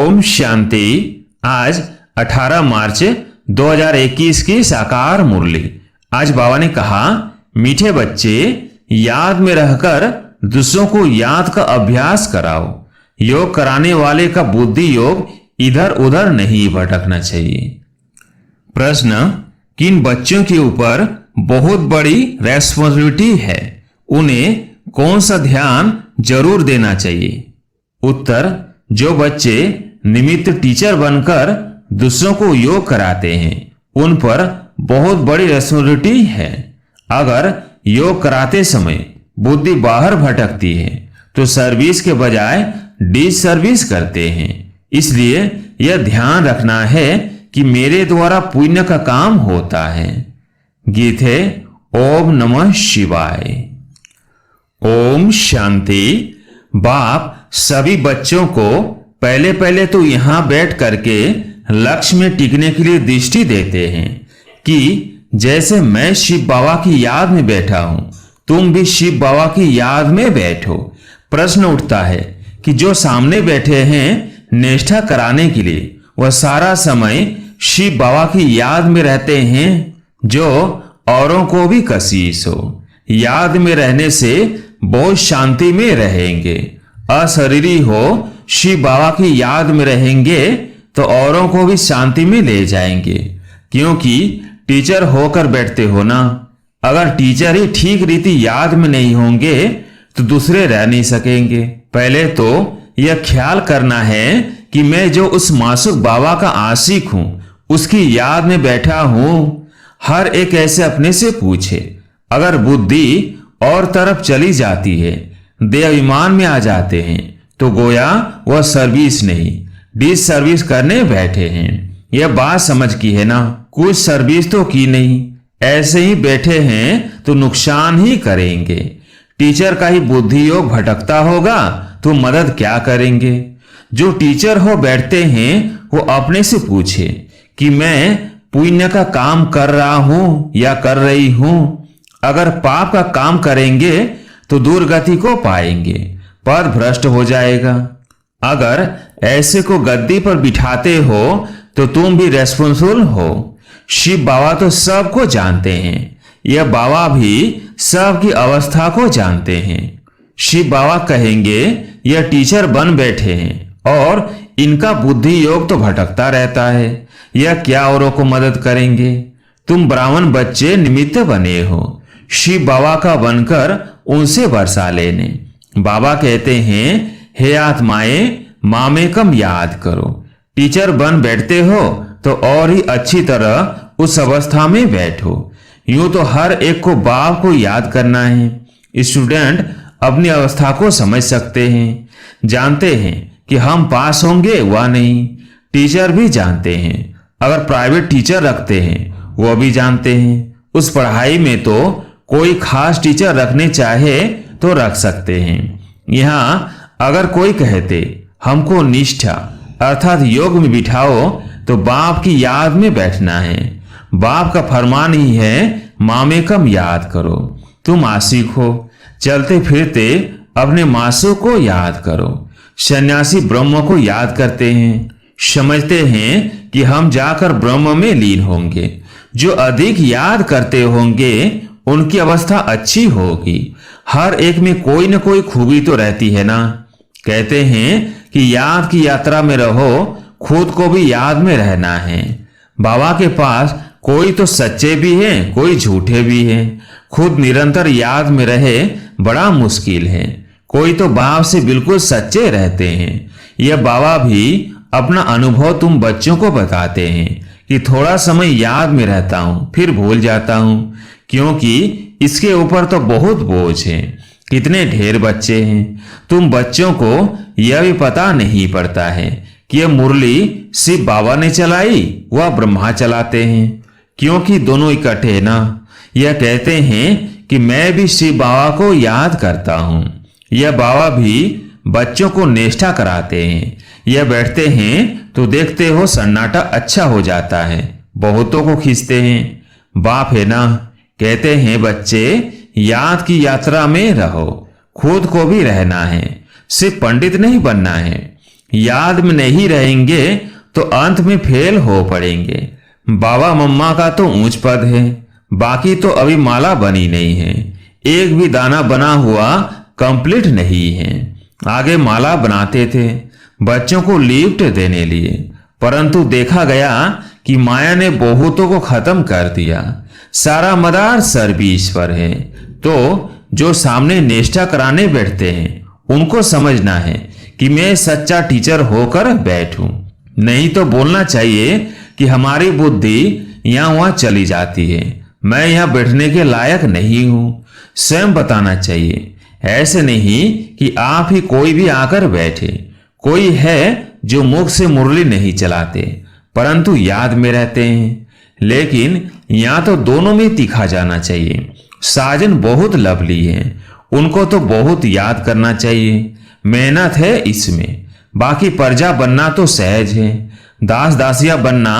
ओम शांति। आज 18 मार्च 2021 की साकार मुरली। आज बाबा ने कहा, मीठे बच्चे, याद में रहकर दूसरों को याद का अभ्यास कराओ। योग कराने वाले का बुद्धि योग इधर उधर नहीं भटकना चाहिए। प्रश्न, किन बच्चों के ऊपर बहुत बड़ी रेस्पॉन्सिबिलिटी है, उन्हें कौन सा ध्यान जरूर देना चाहिए? उत्तर, जो बच्चे निमित्त टीचर बनकर दूसरों को योग कराते हैं, उन पर बहुत बड़ी रेस्पॉन्सिबिलिटी है। अगर योग कराते समय बुद्धि बाहर भटकती है तो सर्विस के बजाय डिस सर्विस करते हैं। इसलिए यह ध्यान रखना है कि मेरे द्वारा पुण्य का काम होता है। गीत है ओम नमः शिवाय। ओम शांति। बाप सभी बच्चों को पहले तो यहां बैठ करके लक्ष्य में टिकने के लिए दृष्टि देते हैं कि जैसे मैं शिव बाबा की याद में बैठा हूं, तुम भी शिव बाबा की याद में बैठो। प्रश्न उठता है कि जो सामने बैठे हैं निष्ठा कराने के लिए, वह सारा समय शिव बाबा की याद में रहते हैं, जो औरों को भी कशीश हो। याद में रहने से बहुत शांति में रहेंगे। अशरीरी हो, शिव बाबा की याद में रहेंगे तो औरों को भी शांति में ले जाएंगे, क्योंकि टीचर होकर बैठते हो ना। अगर टीचर ही ठीक रीति याद में नहीं होंगे तो दूसरे रह नहीं सकेंगे। पहले तो यह ख्याल करना है कि मैं जो उस मासूक बाबा का आशिक हूं, उसकी याद में बैठा हूं। हर एक ऐसे अपने से पूछे। अगर बुद्धि और तरफ चली जाती है, देहाभिमान में आ जाते हैं, तो गोया वह सर्विस नहीं, डिस सर्विस करने बैठे हैं। यह बात समझ की है ना। कुछ सर्विस तो की नहीं, ऐसे ही बैठे हैं तो नुकसान ही करेंगे। टीचर का ही बुद्धि योग भटकता होगा तो मदद क्या करेंगे? जो टीचर हो बैठते हैं वो अपने से पूछे कि मैं पुण्य का काम कर रहा हूं या कर रही हूं। अगर पाप का काम करेंगे तो दुर्गति को पाएंगे, पद भ्रष्ट हो जाएगा। अगर ऐसे को गद्दी पर बिठाते हो तो तुम भी रेस्पॉन्सिबल हो। शिव बाबा तो सबको जानते हैं, यह बाबा भी सबकी अवस्था को जानते हैं। शिव बाबा कहेंगे यह टीचर बन बैठे हैं और इनका बुद्धि योग तो भटकता रहता है, यह क्या औरों को मदद करेंगे? तुम ब्राह्मण बच्चे निमित्त बने हो, शिव बाबा का बनकर उनसे वर्षा लेने। बाबा कहते हैं, हे आत्माएं, मामेकम याद करो। टीचर बन बैठते हो तो और ही अच्छी तरह उस अवस्था में बैठो। यूं तो हर एक को बाप को याद करना है। स्टूडेंट अपनी अवस्था को समझ सकते हैं, जानते हैं कि हम पास होंगे व नहीं। टीचर भी जानते हैं, अगर प्राइवेट टीचर रखते हैं वो भी जानते हैं। उस पढ़ाई में तो कोई खास टीचर रखने चाहे तो रख सकते हैं। यहां अगर कोई कहते हमको निष्ठा अर्थात योग में बिठाओ, तो बाप की याद में बैठना है। बाप का फरमान ही है, मामेकम याद करो। तुम आशिक हो, चलते फिरते अपने मासू को याद करो। सन्यासी ब्रह्म को याद करते हैं, समझते हैं कि हम जाकर ब्रह्म में लीन होंगे। जो अधिक याद करते होंगे उनकी अवस्था अच्छी होगी। हर एक में कोई न कोई खूबी तो रहती है ना। कहते हैं कि याद की यात्रा में रहो, खुद को भी याद में रहना है। बाबा के पास कोई तो सच्चे भी हैं, कोई झूठे भी हैं। खुद निरंतर याद में रहे बड़ा मुश्किल है। कोई तो बाप से बिल्कुल सच्चे रहते हैं। यह बाबा भी अपना अनुभव तुम बच्चों को बताते हैं कि थोड़ा समय याद में रहता हूं, फिर भूल जाता हूं, क्योंकि इसके ऊपर तो बहुत बोझ है। कितने ढेर बच्चे हैं। तुम बच्चों को यह भी पता नहीं पड़ता है कि यह मुरली शिव बाबा ने चलाई वह ब्रह्मा चलाते हैं, क्योंकि दोनों इकट्ठे हैं ना। यह कहते हैं कि मैं भी शिव बाबा को याद करता हूं। यह बाबा भी बच्चों को निष्ठा कराते हैं। यह बैठते हैं तो देखते हो सन्नाटा अच्छा हो जाता है, बहुतों को खींचते हैं। बाप है ना। कहते हैं बच्चे याद की यात्रा में रहो, खुद को भी रहना है, सिर्फ पंडित नहीं बनना है। याद में नहीं रहेंगे तो अंत में फेल हो पड़ेंगे। बाबा मम्मा का तो ऊंच पद है, बाकी तो अभी माला बनी नहीं है, एक भी दाना बना हुआ कंप्लीट नहीं है। आगे माला बनाते थे बच्चों को लिफ्ट देने लिए, परंतु देखा गया कि माया ने बहुतों को खत्म कर दिया। सारा मदार सर्विस पर है। तो जो सामने निष्ठा कराने बैठते हैं उनको समझना है कि मैं सच्चा टीचर होकर बैठूं, नहीं तो बोलना चाहिए कि हमारी बुद्धि यहां वहां चली जाती है, मैं यहां बैठने के लायक नहीं हूं। स्वयं बताना चाहिए, ऐसे नहीं कि आप ही कोई भी आकर बैठे। कोई है जो मुख से मुरली नहीं चलाते परंतु याद में रहते हैं, लेकिन यहां तो दोनों में तीखा जाना चाहिए। साजन बहुत लवली हैं, उनको तो बहुत याद करना चाहिए, मेहनत है इसमें। बाकी प्रजा बनना तो सहज है, दास दासिया बनना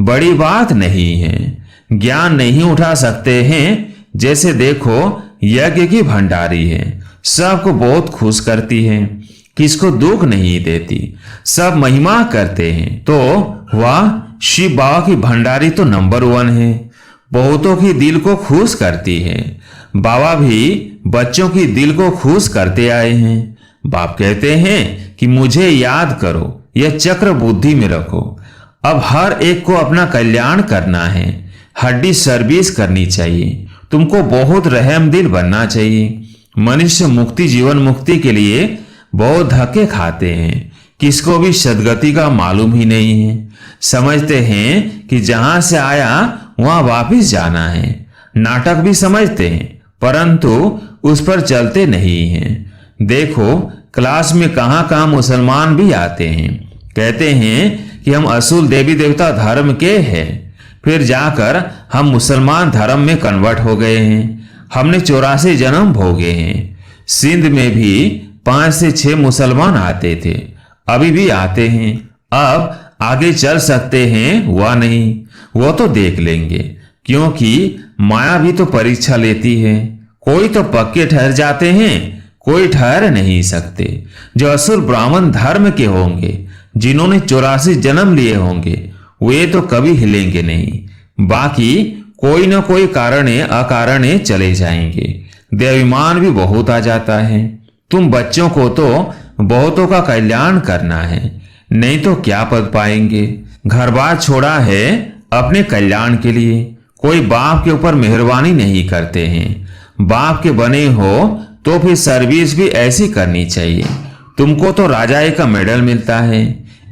बड़ी बात नहीं है। ज्ञान नहीं उठा सकते हैं, जैसे देखो यज्ञ की भंडारी है, सबको बहुत खुश करती है, किसको दुख नहीं देती, सब महिमा करते हैं। तो वाह, शिव बाबा की भंडारी तो नंबर 1 है, बहुतों की दिल को खुश करती है। बाबा भी बच्चों की दिल को खुश करते आए हैं। बाप कहते हैं कि मुझे याद करो, यह चक्र बुद्धि में रखो। अब हर एक को अपना कल्याण करना है, हड्डी सर्विस करनी चाहिए, तुमको बहुत रहम दिल बनना चाहिए। मनुष्य मुक्ति जीवन मुक्ति के लिए बहुत धक्के खाते हैं, किसको भी सदगति का मालूम ही नहीं है। समझते हैं कि जहां से आया वहां वापिस जाना है, नाटक भी समझते हैं परंतु उस पर चलते नहीं हैं। देखो क्लास में कहां कहां मुसलमान भी आते हैं, कहते हैं कि हम असूल देवी देवता धर्म के हैं, फिर जाकर हम मुसलमान धर्म में कन्वर्ट हो गए हैं। हमने 84 जन्म भोगे हैं। सिंध में भी 5 से 6 मुसलमान आते थे, अभी भी आते हैं। अब आगे चल सकते हैं वह नहीं, वो तो देख लेंगे, क्योंकि माया भी तो परीक्षा लेती है। कोई तो पक्के ठहर जाते हैं, कोई ठहर नहीं सकते। जो असुर ब्राह्मण धर्म के होंगे, जिन्होंने 84 जन्म लिए होंगे, वे तो कभी हिलेंगे नहीं। बाकी कोई न कोई कारणे अकारणे चले जाएंगे। देवाभिमान भी बहुत आ जाता है। तुम बच्चों को तो बहुतों का कल्याण करना है, नहीं तो क्या पद पाएंगे। घर बार छोड़ा है अपने कल्याण के लिए। कोई बाप के ऊपर मेहरबानी नहीं करते हैं। बाप के बने हो तो फिर सर्विस भी ऐसी करनी चाहिए। तुमको तो राजाई का मेडल मिलता है,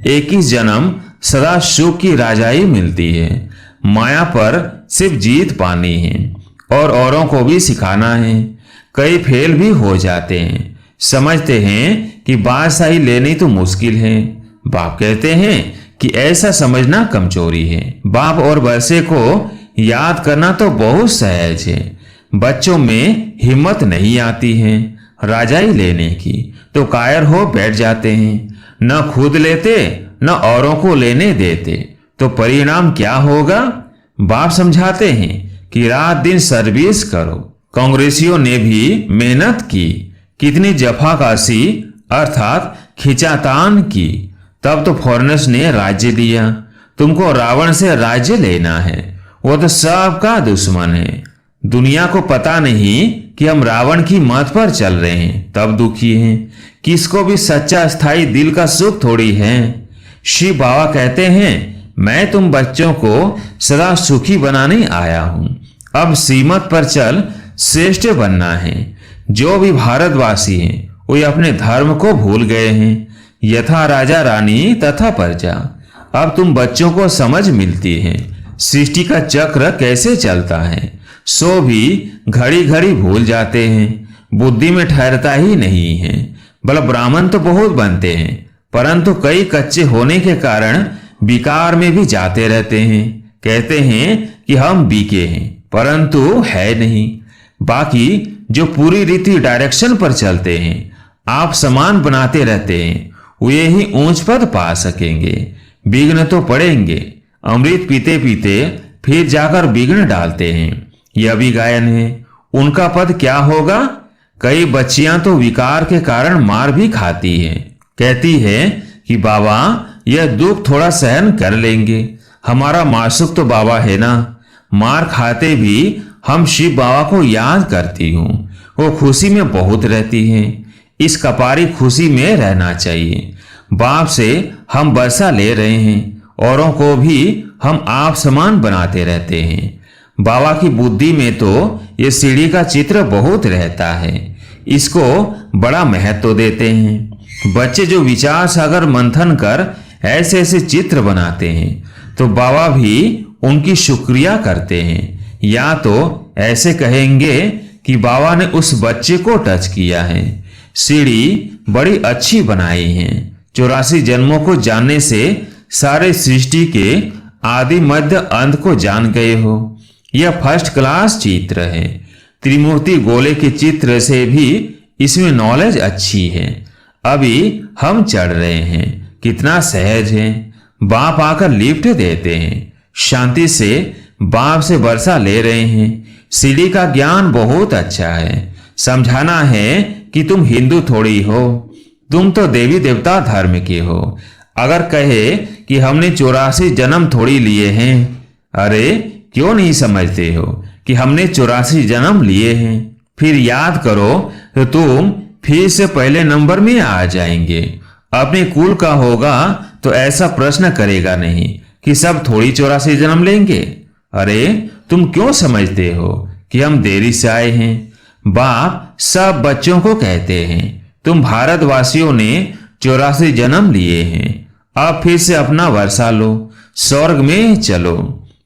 21 जन्म सदा सुख की राजाई मिलती है। माया पर सिर्फ जीत पानी है और औरों को भी सिखाना है। कई फेल भी हो जाते हैं, समझते हैं कि बादशाही लेनी तो मुश्किल है। बाप कहते हैं कि ऐसा समझना कमजोरी है। बाप और बरसे को याद करना तो बहुत सहज है। बच्चों में हिम्मत नहीं आती है राजाई लेने की, तो कायर हो बैठ जाते हैं, न खुद लेते न औरों को लेने देते, तो परिणाम क्या होगा। बाप समझाते हैं कि रात दिन सर्विस करो। कांग्रेसियों ने भी मेहनत की, कितनी जफाकाशी अर्थात खिंचातान की, तब तो फॉरेनर्स ने राज्य दिया। तुमको रावण से राज्य लेना है, वो तो सबका दुश्मन है। दुनिया को पता नहीं कि हम रावण की मत पर चल रहे हैं, तब दुखी हैं। किसको भी सच्चा स्थायी दिल का सुख थोड़ी है। शिव बाबा कहते हैं मैं तुम बच्चों को सदा सुखी बनाने आया हूं। अब सीमत पर चल श्रेष्ठ बनना है। जो भी भारतवासी हैं वे अपने धर्म को भूल गए हैं। यथा राजा रानी तथा प्रजा। अब तुम बच्चों को समझ मिलती है सृष्टि का चक्र कैसे चलता है, सो भी घड़ी घड़ी भूल जाते हैं। बुद्धि में ठहरता ही नहीं है। बल ब्राह्मण तो बहुत बनते हैं, परंतु कई कच्चे होने के कारण विकार में भी जाते रहते हैं। कहते हैं कि हम बीके हैं, परंतु है नहीं। बाकी जो पूरी रीति डायरेक्शन पर चलते हैं, आप समान बनाते रहते हैं, वे ही ऊंच पद पा सकेंगे। विघ्न तो पड़ेंगे, अमृत पीते पीते फिर जाकर विघ्न डालते हैं। यह भी गायन है। उनका पद क्या होगा। कई बच्चियां तो विकार के कारण मार भी खाती हैं। कहती है कि बाबा यह दुख थोड़ा सहन कर लेंगे, हमारा मासूक तो बाबा है ना। मार खाते भी हम शिव बाबा को याद करती हूँ, वो खुशी में बहुत रहती हैं। इस कपारी खुशी में रहना चाहिए। बाप से हम बरसा ले रहे हैं, औरों को भी हम आप समान बनाते रहते हैं। बाबा की बुद्धि में तो ये सीढ़ी का चित्र बहुत रहता है, इसको बड़ा महत्व देते हैं। बच्चे जो विचार सागर मंथन कर ऐसे ऐसे चित्र बनाते हैं तो बाबा भी उनकी शुक्रिया करते हैं, या तो ऐसे कहेंगे कि बाबा ने उस बच्चे को टच किया है। सीढ़ी बड़ी अच्छी बनाई है। 84 जन्मों को जानने से सारे सृष्टि के आदि मध्य अंत को जान गए हो। यह फर्स्ट क्लास चित्र है। त्रिमूर्ति गोले के चित्र से भी इसमें नॉलेज अच्छी है। अभी हम चढ़ रहे हैं, कितना सहज है। बाप आकर लिफ्ट देते हैं, शांति से बाप से वर्षा ले रहे हैं। सीढ़ी का ज्ञान बहुत अच्छा है। समझाना है कि तुम हिंदू थोड़ी हो, तुम तो देवी देवता धर्म के हो। अगर कहे कि हमने 84 जन्म थोड़ी लिए हैं, अरे क्यों नहीं समझते हो कि हमने 84 जन्म लिए हैं। फिर याद करो तो तुम फिर से पहले नंबर में आ जाएंगे। अपने कुल का होगा तो ऐसा प्रश्न करेगा नहीं कि सब थोड़ी 84 जन्म लेंगे। अरे तुम क्यों समझते हो कि हम देरी से आए हैं। बाप सब बच्चों को कहते हैं, तुम भारतवासियों ने 84 जन्म लिए हैं, अब फिर से अपना वर्षा लो, स्वर्ग में चलो।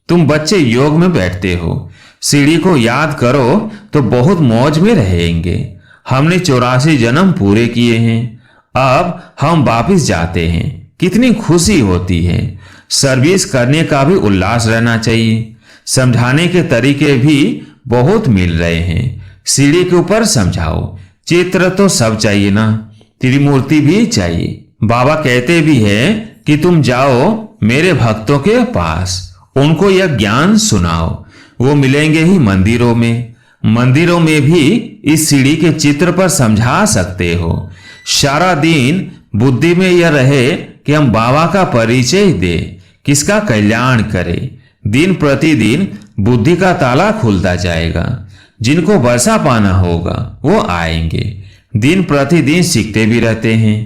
तुम बच्चे योग में बैठते हो, सीढ़ी को याद करो तो बहुत मौज में रहेंगे। हमने 84 जन्म पूरे किए हैं, अब हम वापिस जाते हैं। कितनी खुशी होती है। सर्विस करने का भी उल्लास रहना चाहिए। समझाने के तरीके भी बहुत मिल रहे हैं। सीढ़ी के ऊपर समझाओ। चित्र तो सब चाहिए ना, त्रिमूर्ति भी चाहिए। बाबा कहते भी हैं कि तुम जाओ मेरे भक्तों के पास, उनको यह ज्ञान सुनाओ। वो मिलेंगे ही मंदिरों में। मंदिरों में भी इस सीढ़ी के चित्र पर समझा सकते हो। सारा दिन बुद्धि में यह रहे कि हम बाबा का परिचय दे, किसका कल्याण करें। दिन प्रतिदिन बुद्धि का ताला खुलता जाएगा। जिनको वर्षा पाना होगा वो आएंगे। दिन प्रतिदिन सीखते भी रहते हैं।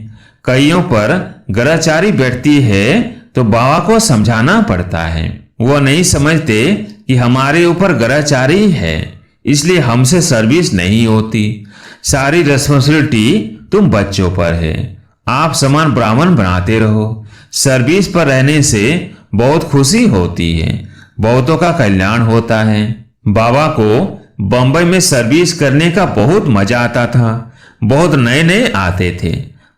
कईयों पर ग्रहचारी बैठती है तो बाबा को समझाना पड़ता है। वो नहीं समझते कि हमारे ऊपर ग्रहचारी है, इसलिए हमसे सर्विस नहीं होती। सारी रिस्पॉन्सिबिलिटी तुम बच्चों पर है। आप समान ब्राह्मण बनाते रहो। सर्विस पर रहने से बहुत खुशी होती है, बहुतों का कल्याण होता है। बाबा को बंबई में सर्विस करने का बहुत मजा आता था। बहुत नए नए आते थे।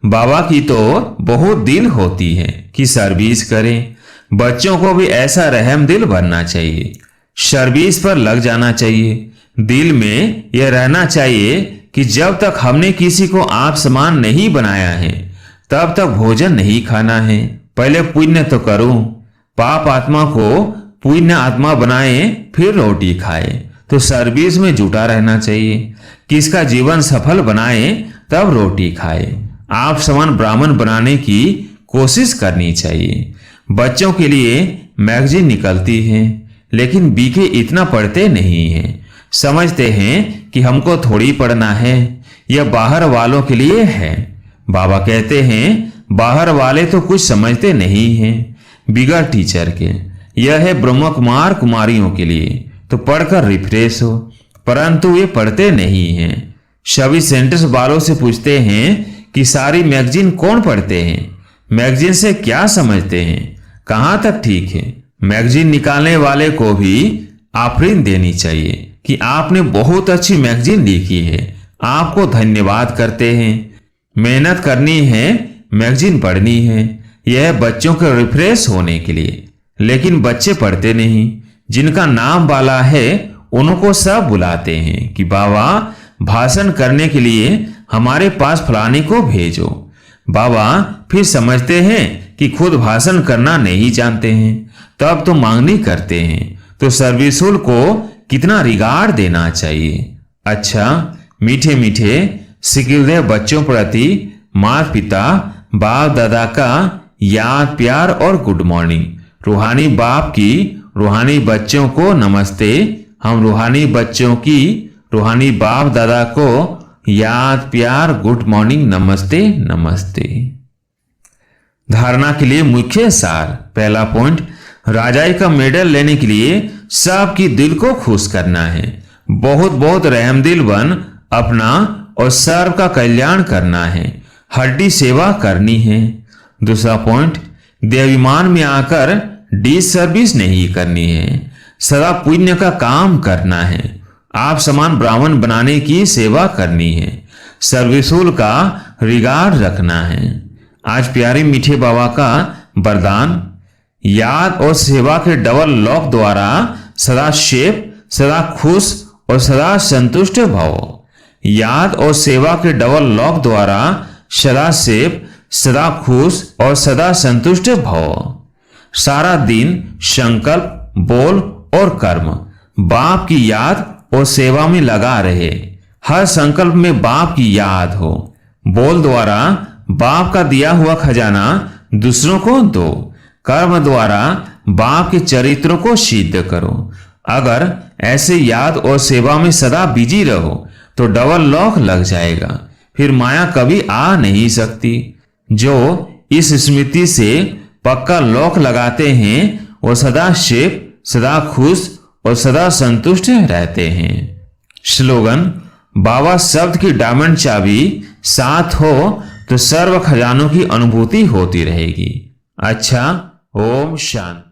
बाबा की तो बहुत दिल होती है कि सर्विस करें। बच्चों को भी ऐसा रहम दिल बनना चाहिए। सर्विस पर लग जाना चाहिए। दिल में यह रहना चाहिए कि जब तक हमने किसी को आप समान नहीं बनाया है तब तक भोजन नहीं खाना है। पहले पुण्य तो करूं, पाप आत्मा को पुण्य आत्मा बनाए फिर रोटी खाए। तो सर्विस में जुटा रहना चाहिए। किसका जीवन सफल बनाए तब रोटी खाए। आप समान ब्राह्मण बनाने की कोशिश करनी चाहिए। बच्चों के लिए मैगजीन निकलती है, लेकिन बीके इतना पढ़ते नहीं हैं। समझते हैं कि हमको थोड़ी पढ़ना है, यह बाहर वालों के लिए है। बाबा कहते हैं बाहर वाले तो कुछ समझते नहीं हैं, बिगड़ टीचर के। यह है ब्रह्म कुमार कुमारियों के लिए, तो पढ़कर रिफ्रेश हो। परंतु ये पढ़ते नहीं हैं। सभी सेंटर्स वालों से पूछते हैं कि सारी मैगजीन कौन पढ़ते हैं, मैगजीन से क्या समझते हैं, कहां तक ठीक है। मैगजीन निकालने वाले को भी आफरीन देनी चाहिए कि आपने बहुत अच्छी मैगजीन लिखी है, आपको धन्यवाद करते हैं। मेहनत करनी है, मैगजीन पढ़नी है, यह बच्चों के रिफ्रेश होने के लिए। लेकिन बच्चे पढ़ते नहीं। जिनका नाम वाला है उनको सब बुलाते हैं कि बाबा भाषण करने के लिए हमारे पास फलाने को भेजो। बाबा फिर समझते हैं कि खुद भाषण करना नहीं जानते हैं, तब तो मांगनी करते हैं। तो सर्विसुल को कितना रिगार्ड देना चाहिए। अच्छा, मीठे मीठे सिकिलदेव बच्चों प्रति माता पिता बाप दादा का याद प्यार और गुड मॉर्निंग। रूहानी बाप की रूहानी बच्चों को नमस्ते। हम रूहानी बच्चों की रूहानी बाप दादा को याद प्यार गुड मॉर्निंग नमस्ते नमस्ते। धारणा के लिए मुख्य सार। पहला पॉइंट, राजाई का मेडल लेने के लिए सबकी दिल को खुश करना है। बहुत बहुत रहमदिल बन अपना और सर्व का कल्याण करना है। हड्डी सेवा करनी है। दूसरा पॉइंट, देवाभिमान में आकर डिस सर्विस नहीं करनी है। सदा पुण्य का काम करना है। आप समान ब्राह्मण बनाने की सेवा करनी है। सर्विसुल का रिगार्ड रखना है। आज प्यारे मीठे बाबा का वरदान, याद और सेवा के डबल लॉक द्वारा सदा शेप, सदा खुश और सदा संतुष्ट भव। याद और सेवा के डबल लॉक द्वारा सदा शेप, सदा खुश और सदा संतुष्ट भव। सारा दिन संकल्प, बोल और कर्म बाप की याद और सेवा में लगा रहे। हर संकल्प में बाप की याद हो। बोल द्वारा बाप का दिया हुआ खजाना दूसरों को दो। कर्म द्वारा बाप के चरित्रों को सिद्ध करो। अगर ऐसे याद और सेवा में सदा बिजी रहो तो डबल लॉक लग जाएगा, फिर माया कभी आ नहीं सकती। जो इस स्मृति से पक्का लॉक लगाते हैं वो सदा शेप, सदा खुश और सदा संतुष्ट रहते हैं। स्लोगन, बाबा शब्द की डायमंड चाबी साथ हो तो सर्व खजानों की अनुभूति होती रहेगी। अच्छा, ओम शांति।